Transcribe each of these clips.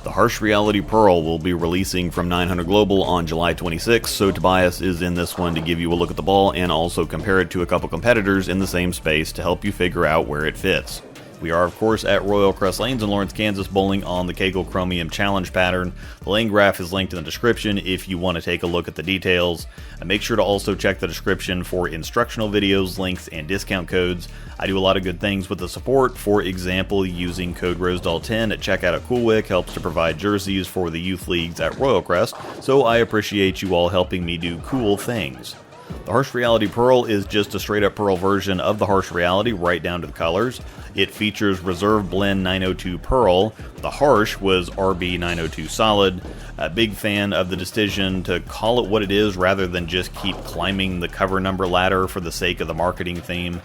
The Harsh Reality Pearl will be releasing from 900 Global on July 26, so Tobias is in this one to give you a look at the ball and also compare it to a couple competitors in the same space to help you figure out where it fits. We are, of course, at Royal Crest Lanes in Lawrence, Kansas, bowling on the Kegel Chromium Challenge pattern. The lane graph is linked in the description if you want to take a look at the details. And make sure to also check the description for instructional videos, links, and discount codes. I do a lot of good things with the support. For example, using code ROSEDAL10 at checkout at CoolWick helps to provide jerseys for the youth leagues at Royal Crest, so I appreciate you all helping me do cool things. The Harsh Reality Pearl is just a straight-up Pearl version of the Harsh Reality, right down to the colors. It features Reserve Blend 902 Pearl. The Harsh was RB 902 Solid. A big fan of the decision to call it what it is rather than just keep climbing the cover number ladder for the sake of the marketing theme.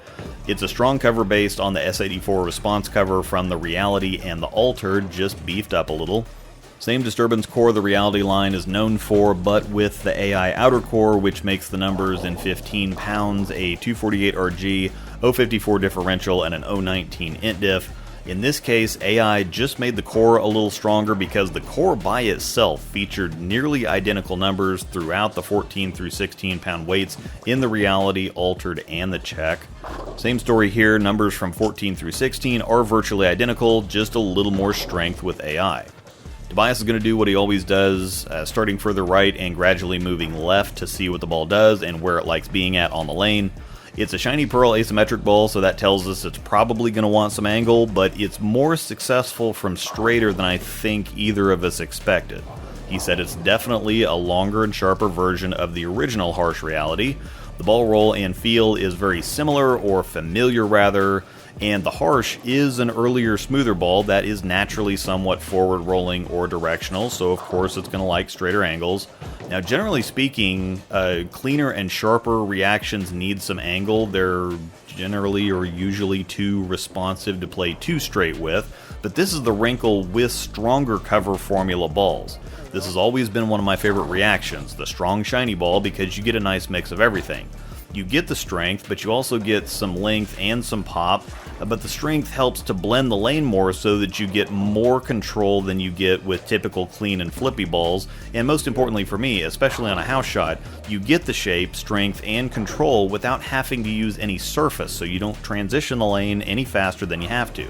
It's a strong cover based on the S84 response cover from the Reality, and the Altered just beefed up a little. Same disturbance core the Reality line is known for, but with the AI outer core, which makes the numbers in 15 pounds, a 248 RG, 054 differential, and an 019 int diff. In this case, AI just made the core a little stronger because the core by itself featured nearly identical numbers throughout the 14 through 16 pound weights in the Reality, Altered, and the Check. Same story here, numbers from 14 through 16 are virtually identical, just a little more strength with AI. Tobias is going to do what he always does, starting further right and gradually moving left to see what the ball does and where it likes being at on the lane. It's a shiny pearl asymmetric ball, so that tells us it's probably going to want some angle, but it's more successful from straighter than I think either of us expected. He said it's definitely a longer and sharper version of the original Harsh Reality. The ball roll and feel is very similar, or familiar rather, and the Harsh is an earlier, smoother ball that is naturally somewhat forward rolling or directional, so of course it's going to like straighter angles. Now, generally speaking, cleaner and sharper reactions need some angle. They're generally or usually too responsive to play too straight with, but this is the wrinkle with stronger cover formula balls. This has always been one of my favorite reactions, the strong shiny ball, because you get a nice mix of everything. You get the strength, but you also get some length and some pop, but the strength helps to blend the lane more so that you get more control than you get with typical clean and flippy balls, and most importantly for me, especially on a house shot, you get the shape, strength, and control without having to use any surface, so you don't transition the lane any faster than you have to.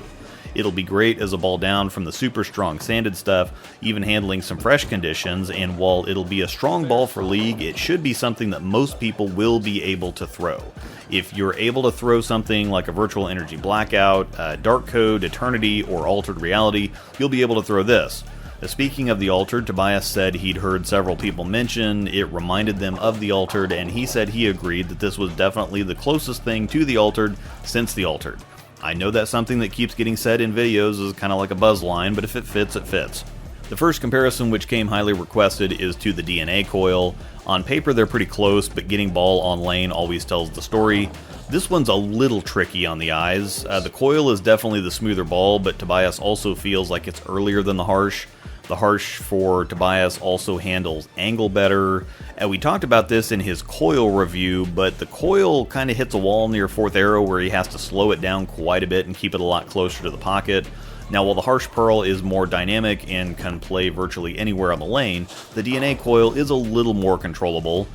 It'll be great as a ball down from the super strong sanded stuff, even handling some fresh conditions, and while it'll be a strong ball for league, it should be something that most people will be able to throw. If you're able to throw something like a Virtual Energy Blackout, Dark Code, Eternity, or Altered Reality, you'll be able to throw this. Speaking of the Altered, Tobias said he'd heard several people mention it reminded them of the Altered, and he said he agreed that this was definitely the closest thing to the Altered since the Altered. I know that's something that keeps getting said in videos is kind of like a buzz line, but if it fits, it fits. The first comparison, which came highly requested, is to the DNA Coil. On paper they're pretty close, but getting ball on lane always tells the story. This one's a little tricky on the eyes. The Coil is definitely the smoother ball, but Tobias also feels like it's earlier than the Harsh. The Harsh for Tobias also handles angle better. We talked about this in his Coil review, but the Coil kind of hits a wall near fourth arrow where he has to slow it down quite a bit and keep it a lot closer to the pocket. Now, while the Harsh Pearl is more dynamic and can play virtually anywhere on the lane, the DNA Coil is a little more controllable.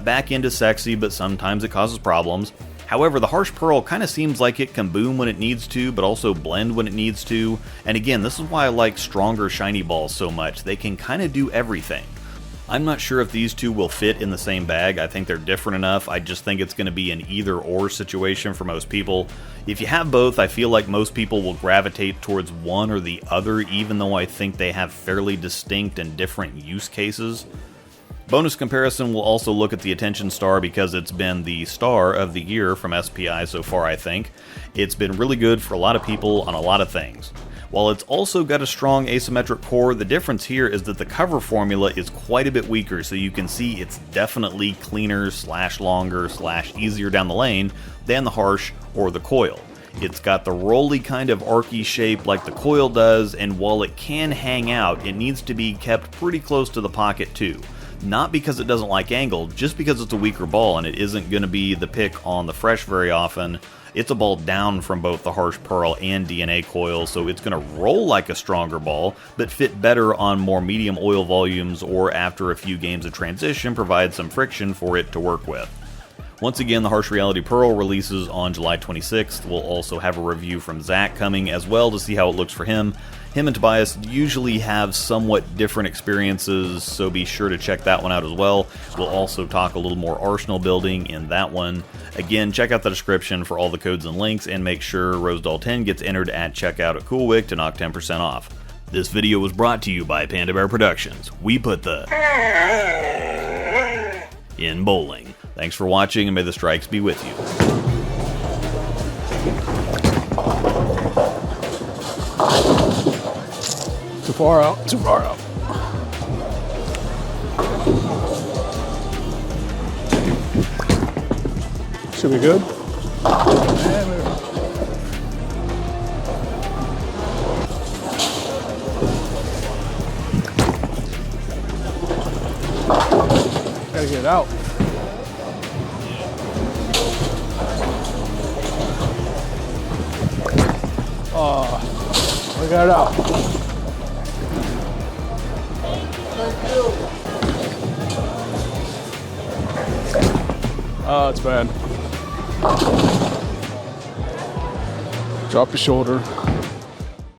Back end is sexy, but sometimes it causes problems. However, the Harsh Pearl kind of seems like it can boom when it needs to, but also blend when it needs to. And again, this is why I like stronger shiny balls so much. They can kind of do everything. I'm not sure if these two will fit in the same bag. I think they're different enough. I just think it's going to be an either-or situation for most people. If you have both, I feel like most people will gravitate towards one or the other, even though I think they have fairly distinct and different use cases. Bonus comparison will also look at the Attention Star because it's been the star of the year from SPI so far, I think. It's been really good for a lot of people on a lot of things. While it's also got a strong asymmetric core, the difference here is that the cover formula is quite a bit weaker, so you can see it's definitely cleaner / longer / easier down the lane than the Harsh or the Coil. It's got the rolly kind of archy shape like the Coil does, and while it can hang out, it needs to be kept pretty close to the pocket too. Not because it doesn't like angle, just because it's a weaker ball and it isn't going to be the pick on the fresh very often. It's a ball down from both the harsh pearl and DNA coil, so it's going to roll like a stronger ball, but fit better on more medium oil volumes or after a few games of transition provide some friction for it to work with. Once again, the Harsh Reality Pearl releases on July 26th. We'll also have a review from Zach coming as well to see how it looks for him. Him and Tobias usually have somewhat different experiences, so be sure to check that one out as well. We'll also talk a little more arsenal building in that one. Again, check out the description for all the codes and links, and make sure Rosedoll10 gets entered at checkout at CoolWick to knock 10% off. This video was brought to you by Panda Bear Productions. We put the in bowling. Thanks for watching, and may the strikes be with you. Too far out, too far out. Should be good. Gotta get it out. We got it out. Oh, it's bad. Drop your shoulder.